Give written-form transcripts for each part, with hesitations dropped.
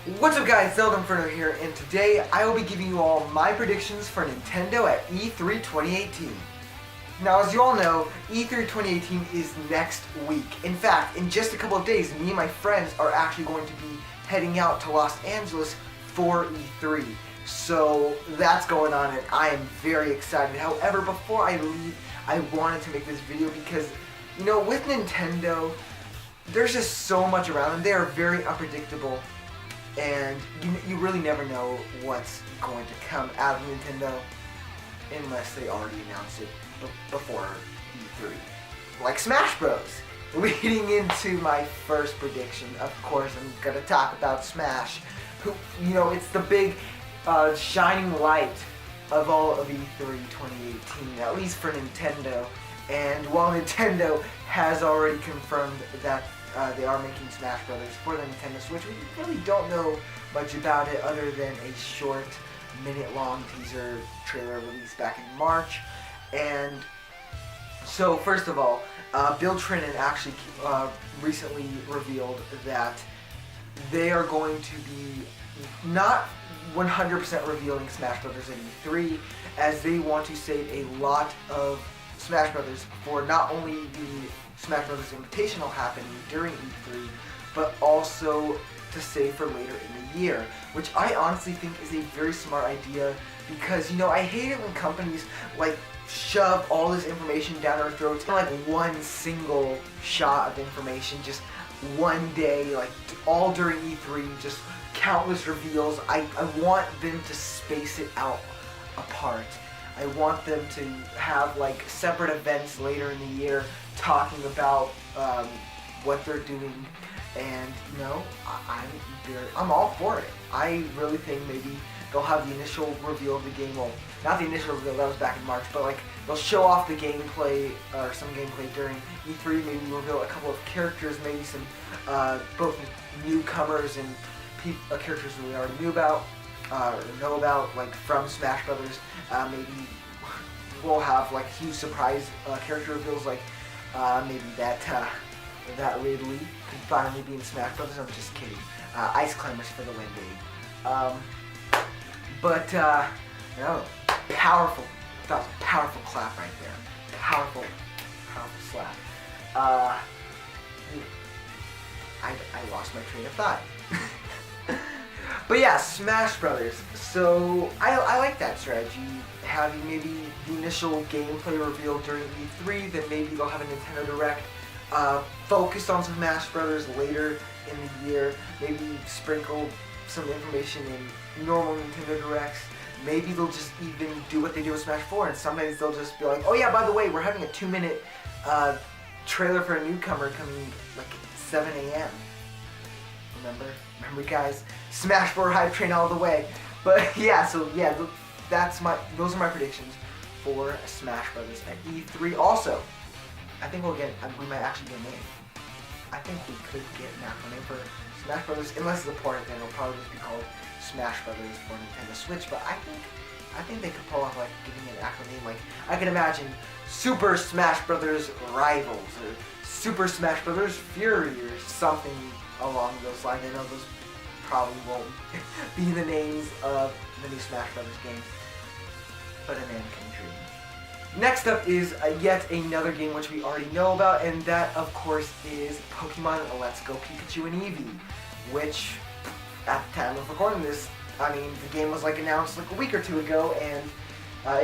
What's up guys, Zelda Inferno here, and today I will be giving you all my predictions for Nintendo at E3 2018. Now as you all know, E3 2018 is next week. In fact, in just a couple of days, me and my friends are actually going to be heading out to Los Angeles for E3. So that's going on and I am very excited. However, before I leave, I wanted to make this video because, you know, with Nintendo, there's just so much around them. They are very unpredictable. And you really never know what's going to come out of Nintendo unless they already announce it before E3. Like Smash Bros. Leading into my first prediction, of course, I'm going to talk about Smash. You know, it's the big shining light of all of E3 2018, at least for Nintendo. And while Nintendo has already confirmed that they are making Smash Brothers for the Nintendo Switch, we really don't know much about it other than a short minute-long teaser trailer released back in March. And so first of all, Bill Trinen actually recently revealed that they are going to be not 100% revealing Smash Brothers at E3, as they want to save a lot of Smash Brothers for not only the Smash Brothers Invitational happening during E3, but also to save for later in the year, which I honestly think is a very smart idea because, you know, I hate it when companies like shove all this information down our throats in like one single shot of information, just one day, like all during E3, just countless reveals. I want them to space it out apart. I want them to have like separate events later in the year talking about what they're doing, and you know, I'm all for it. I really think maybe they'll have the initial reveal of the game. Well, not the initial reveal, that was back in March, but like they'll show off the gameplay or some gameplay during E3. Maybe reveal a couple of characters, maybe some both newcomers and characters that we already knew about. Know about, like from Smash Brothers. Maybe we'll have like huge surprise character reveals, like maybe that Ridley could finally be in Smash Brothers. I'm just kidding. Ice Climbers for the win, baby. But no, powerful. That was a powerful clap right there. Powerful slap. I lost my train of thought. But yeah, Smash Brothers. So I like that strategy. Having maybe the initial gameplay reveal during E3, then maybe they'll have a Nintendo Direct focused on some Smash Brothers later in the year. Maybe sprinkle some information in normal Nintendo Directs. Maybe they'll just even do what they do with Smash 4, and sometimes they'll just be like, oh yeah, by the way, we're having a 2-minute trailer for a newcomer coming like at 7 a.m. Remember guys, Smash 4 hype train all the way. But yeah, so yeah, those are my predictions for Smash Brothers at E3. Also, I think we might actually get a name. I think we could get an actual name for Smash Brothers, unless it's a port, then it'll probably just be called Smash Brothers for Nintendo Switch. But I think they could pull off like giving it an actual name. Like I can imagine Super Smash Brothers Rivals or Super Smash Brothers Fury or something along those lines. I know those probably won't be the names of the new Smash Brothers game, but a man can dream. Next up is yet another game which we already know about, and that of course is Pokemon Let's Go Pikachu and Eevee, which at the time of recording this, I mean, the game was like announced like a week or two ago, and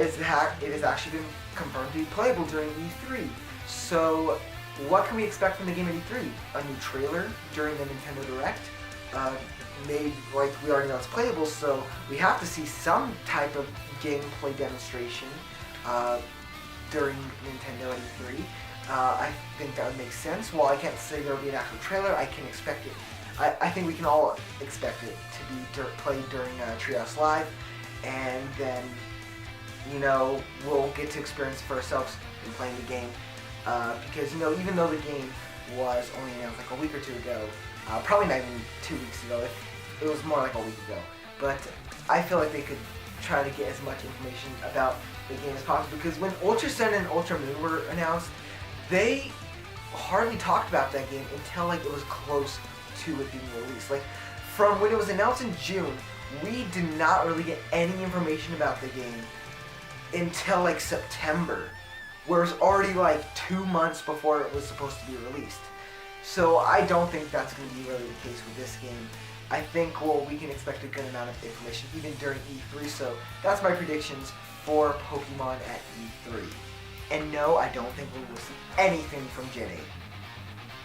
it has actually been confirmed to be playable during E3. So what can we expect from the game at E3? A new trailer during the Nintendo Direct? Made like we already know it's playable, so we have to see some type of gameplay demonstration during Nintendo at E3. I think that would make sense. While I can't say there will be an actual trailer, I can expect it. I think we can all expect it to be played during Treehouse Live, and then, you know, we'll get to experience it for ourselves in playing the game. Because, you know, even though the game was only announced like a week or two ago, probably not even 2 weeks ago, it was more like a week ago, but I feel like they could try to get as much information about the game as possible, because when Ultra Sun and Ultra Moon were announced, they hardly talked about that game until like it was close to it being released. Like from when it was announced in June, we did not really get any information about the game until like September, where it was already like 2 months before it was supposed to be released. So I don't think that's going to be really the case with this game. I think, well, we can expect a good amount of information even during E3, so that's my predictions for Pokemon at E3. And no, I don't think we will see anything from Gen 8.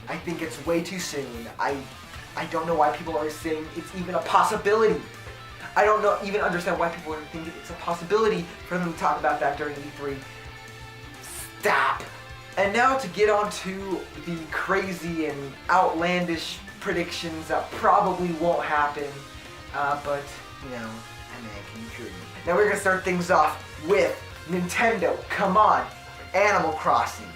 I think it's way too soon. I don't know why people are saying it's even a possibility. I don't even understand why people are thinking it's a possibility for them to talk about that during E3. Stop! And now to get on to the crazy and outlandish predictions that probably won't happen, but, you know, a man can dream. Now we're going to start things off with Nintendo. Come on, Animal Crossing.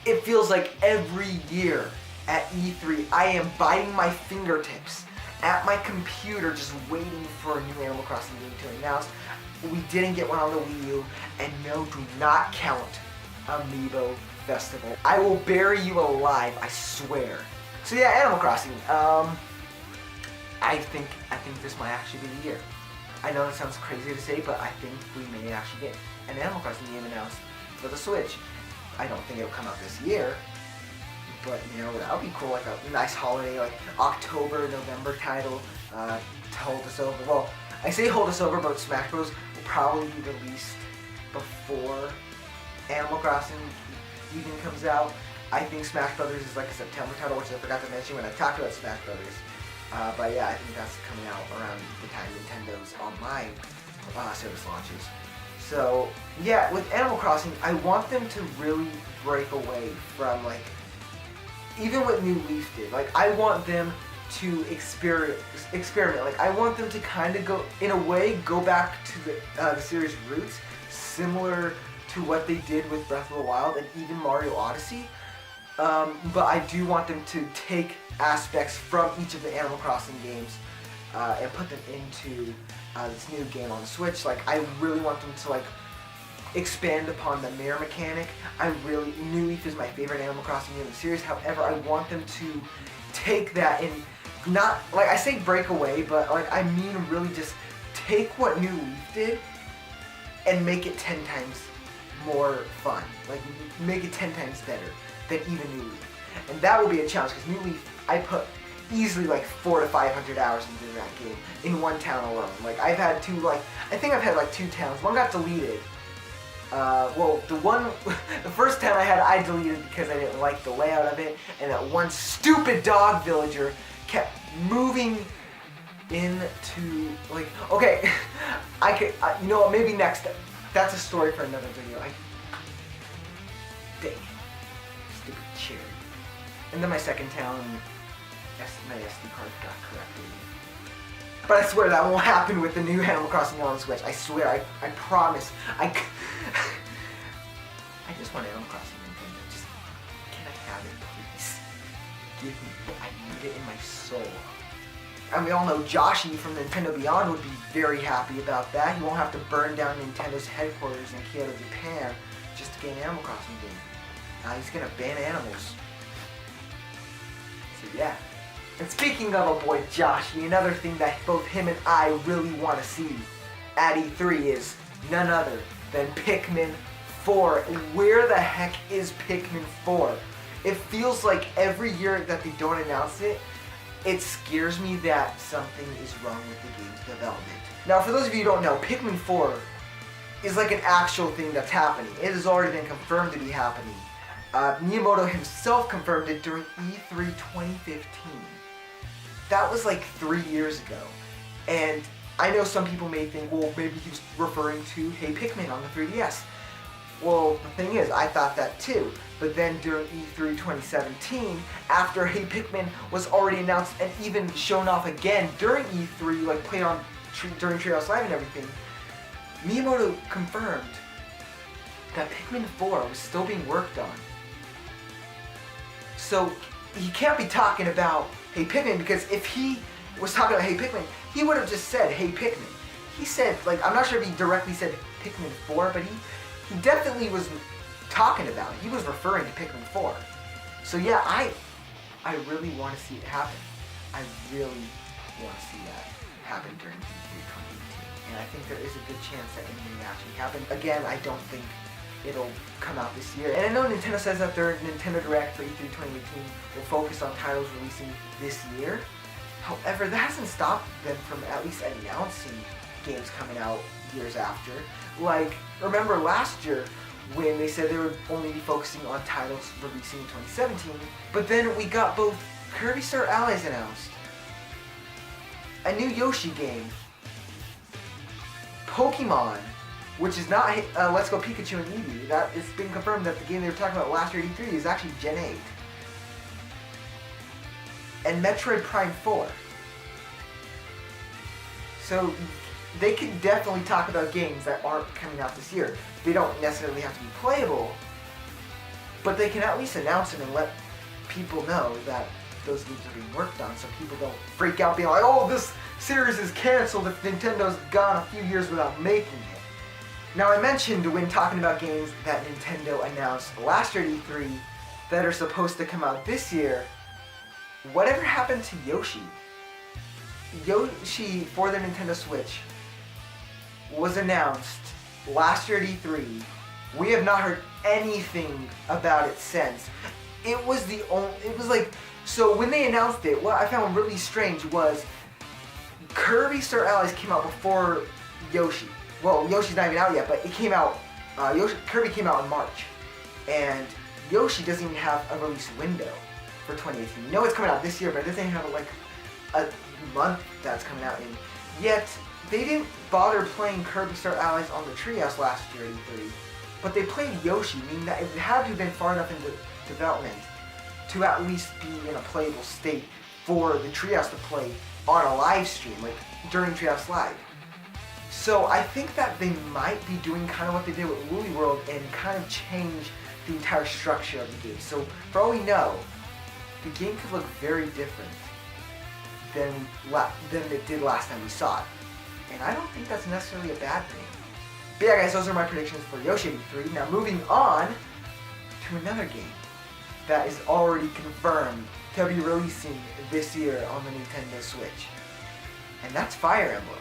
It feels like every year at E3, I am biting my fingertips at my computer just waiting for a new Animal Crossing game to announce. We didn't get one on the Wii U, and no, do not count Amiibo Festival. I will bury you alive, I swear. So yeah, Animal Crossing. I think this might actually be the year. I know it sounds crazy to say, but I think we may actually get an Animal Crossing game announced for the Switch. I don't think it'll come out this year, but you know, that would be cool, like a nice holiday, like October, November title to hold us over. Well, I say hold us over, but Smash Bros. Will probably be released before Animal Crossing even comes out. I think Smash Brothers is like a September title, which I forgot to mention when I talked about Smash Brothers. But yeah, I think that's coming out around the time Nintendo's online service launches. So yeah, with Animal Crossing, I want them to really break away from like, even what New Leaf did. Like, I want them to experiment. Like, I want them to kind of go, in a way, go back to the series' roots, similar to what they did with Breath of the Wild and even Mario Odyssey. But I do want them to take aspects from each of the Animal Crossing games and put them into this new game on the Switch. Like, I really want them to like expand upon the mirror mechanic. New Leaf is my favorite Animal Crossing game in the series. However, I want them to take that and not, like I say break away, but like I mean really just take what New Leaf did and make it 10 times more fun. Like, make it 10 times better than even New Leaf. And that will be a challenge, because New Leaf, I put easily like 400 to 500 hours into that game in one town alone. Like, I think I've had like 2 towns. One got deleted. Well, the first town I deleted because I didn't like the layout of it, and that one stupid dog villager kept moving into, like, okay, you know what, maybe next, that's a story for another video. Dang, stupid cherry. And then my second town, my SD card got corrupted. But I swear that won't happen with the new Animal Crossing on Switch. I swear, I promise. I just want Animal Crossing Nintendo. Just, can I have it, please? Give me it. I need it in my soul. And we all know Joshi from Nintendo Beyond would be very happy about that. He won't have to burn down Nintendo's headquarters in Kyoto, Japan, just to get an Animal Crossing game. He's gonna ban animals. So yeah. And speaking of a boy Joshi, another thing that both him and I really want to see at E3 is none other than Pikmin 4. And where the heck is Pikmin 4? It feels like every year that they don't announce it, it scares me that something is wrong with the game's development. Now, for those of you who don't know, Pikmin 4 is like an actual thing that's happening. It has already been confirmed to be happening. Miyamoto himself confirmed it during E3 2015. That was like 3 years ago. And I know some people may think, well, maybe he was referring to Hey Pikmin on the 3DS. Well, the thing is, I thought that too. But then during E3 2017, after Hey Pikmin was already announced and even shown off again during E3, like played on during Treehouse Live and everything, Miyamoto confirmed that Pikmin 4 was still being worked on. So he can't be talking about Hey Pikmin, because if he was talking about Hey Pikmin, he would have just said Hey Pikmin. He said, like, I'm not sure if he directly said Pikmin 4, but he definitely was talking about it. He was referring to Pikmin 4. So yeah, I really want to see it happen. I really want to see that happen during E3 2018. And I think there is a good chance that it may actually happen. Again, I don't think it'll come out this year. And I know Nintendo says that their Nintendo Direct for E3 2018 will focus on titles releasing this year. However, that hasn't stopped them from at least announcing games coming out years after. Like, remember last year when they said they would only be focusing on titles releasing in 2017, but then we got both Kirby Star Allies announced, a new Yoshi game, Pokemon, which is not Let's Go Pikachu and Eevee. That it's been confirmed that the game they were talking about last year at E3 is actually Gen 8. And Metroid Prime 4. So they can definitely talk about games that aren't coming out this year. They don't necessarily have to be playable, but they can at least announce them and let people know that those games are being worked on, so people don't freak out being like, oh, this series is canceled if Nintendo's gone a few years without making it. Now, I mentioned when talking about games that Nintendo announced last year at E3 that are supposed to come out this year, whatever happened to Yoshi? Yoshi for the Nintendo Switch was announced last year at E3. We have not heard anything about it since. It was like, so when they announced it, what I found really strange was Kirby Star Allies came out before Yoshi. Well, Yoshi's not even out yet, but it came out, Kirby came out in March. And Yoshi doesn't even have a release window for 2018. You know it's coming out this year, but it doesn't have like a month that's coming out in. Yet, they didn't bother playing Kirby Star Allies on the Treehouse last year at E3, but they played Yoshi, meaning that it had to have been far enough into development to at least be in a playable state for the Treehouse to play on a live stream, like during Treehouse Live. So I think that they might be doing kind of what they did with Woolly World and kind of change the entire structure of the game. So for all we know, the game could look very different than it did last time we saw it. And I don't think that's necessarily a bad thing. But yeah guys, those are my predictions for Yoshi 3. Now moving on to another game that is already confirmed to be releasing this year on the Nintendo Switch. And that's Fire Emblem.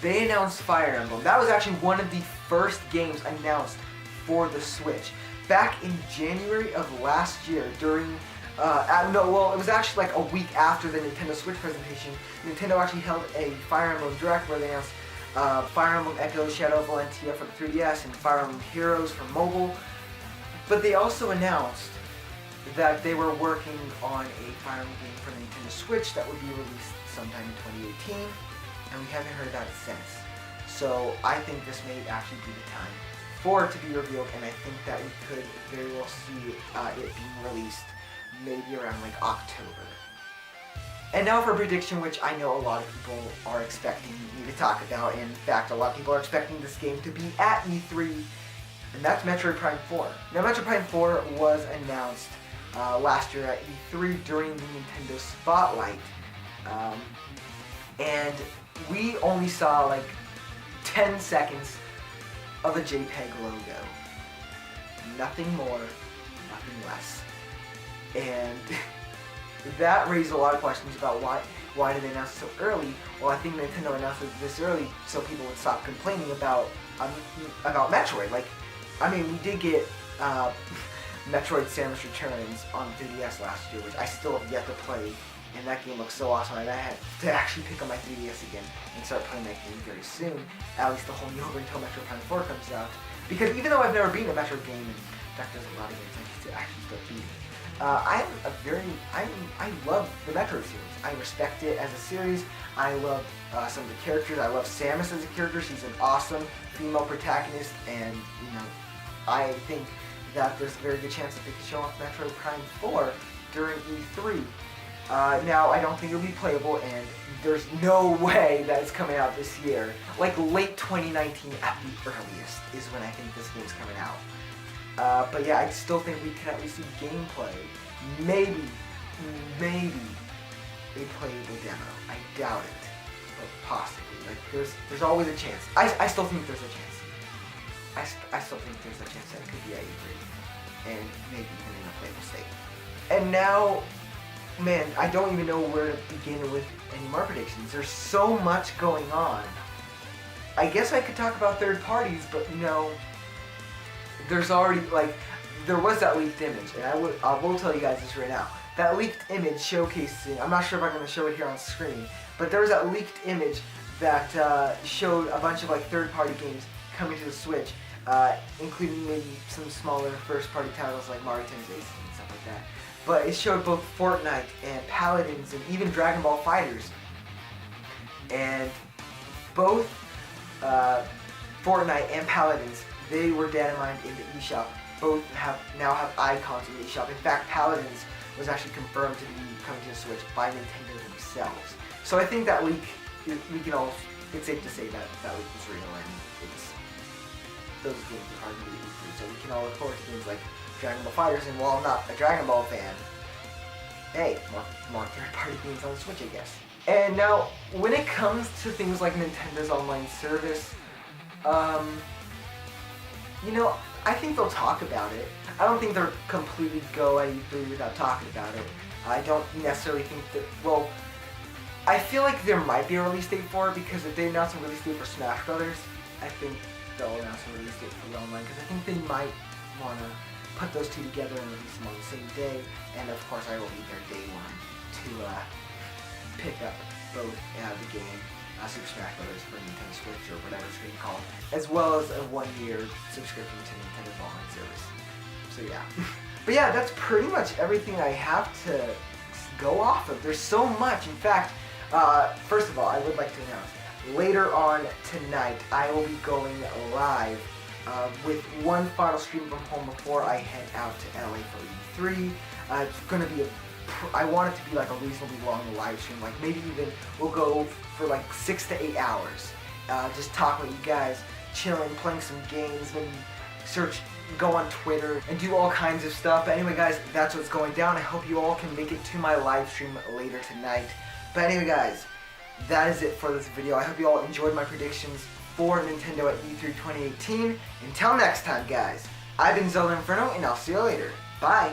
They announced Fire Emblem. That was actually one of the first games announced for the Switch. Back in January of last year during it was actually like a week after the Nintendo Switch presentation. Nintendo actually held a Fire Emblem Direct where they announced Fire Emblem Echoes Shadow of Valentia for the 3DS and Fire Emblem Heroes for mobile. But they also announced that they were working on a Fire Emblem game for the Nintendo Switch that would be released sometime in 2018, and we haven't heard that since. So I think this may actually be the time for it to be revealed, and I think that we could very well see it being released maybe around like October. And now for a prediction which I know a lot of people are expecting me to talk about. In fact, a lot of people are expecting this game to be at E3, and that's Metroid Prime 4. Now Metroid Prime 4 was announced last year at E3 during the Nintendo Spotlight. And we only saw like 10 seconds of a JPEG logo. Nothing more, nothing less. And that raised a lot of questions about why did they announce it so early? Well, I think Nintendo announced it this early so people would stop complaining about Metroid. Like, I mean, we did get Metroid Samus Returns on 3DS last year, which I still have yet to play, and that game looks so awesome. And I had to actually pick up my 3DS again and start playing that game very soon, at least the whole year until Metroid Prime 4 comes out. Because even though I've never beaten a Metroid game, and in fact there's a lot of games I need to actually start beating, I love the Metroid series. I respect it as a series. I love some of the characters. I love Samus as a character. She's an awesome female protagonist, and you know, I think that there's a very good chance that they could show off Metroid Prime 4 during E3. Now, I don't think it'll be playable, and there's no way that it's coming out this year. Like late 2019 at the earliest is when I think this game's coming out. But yeah, I still think we can at least see gameplay. Maybe a playable demo. I doubt it, but possibly. Like there's always a chance. I still think there's a chance. I still think there's a chance that it could be at E3, and maybe even in a playable state. And now man, I don't even know where to begin with any more predictions. There's so much going on. I guess I could talk about third parties, but there's already, like, there was that leaked image, and I will tell you guys this right now. That leaked image showcasing, I'm not sure if I'm going to show it here on screen, but there was that leaked image that showed a bunch of like third-party games coming to the Switch, including maybe some smaller first-party titles like Mario Tennis Aces and stuff like that. But it showed both Fortnite and Paladins and even Dragon Ball FighterZ. And both Fortnite and Paladins, they were data mined in the eShop. Both now have icons in the eShop. In fact, Paladins was actually confirmed to be coming to the Switch by Nintendo themselves. So I think that leak, it's safe to say that that leak was real, and those games are hard to leak through. So we can all look forward to things like Dragon Ball FighterZ, and while I'm not a Dragon Ball fan, hey, more third-party games on the Switch, I guess. And now, when it comes to things like Nintendo's online service, I think they'll talk about it. I don't think they'll completely go at E3 without talking about it. I don't necessarily think that, well, I feel like there might be a release date for it, because if they announce a release date for Smash Brothers, I think they'll announce a release date for the online, because I think they might want to put those two together and release them on the same day. And of course, I will be there day one to pick up both the game, Super Smash Brothers for Nintendo Switch or whatever it's going to be called, as well as a 1-year subscription to Nintendo's online service. So yeah. But yeah, that's pretty much everything I have to go off of. There's so much. In fact, first of all, I would like to announce, later on tonight, I will be going live with one final stream from home before I head out to LA for E3. It's going to be I want it to be like a reasonably long live stream, like maybe even we'll go for like 6 to 8 hours. Just talking with you guys, chilling, playing some games, maybe go on Twitter and do all kinds of stuff. But anyway guys, that's what's going down. I hope you all can make it to my live stream later tonight. But anyway guys, that is it for this video. I hope you all enjoyed my predictions for Nintendo at E3 2018. Until next time guys, I've been Zelda Inferno, and I'll see you later. Bye!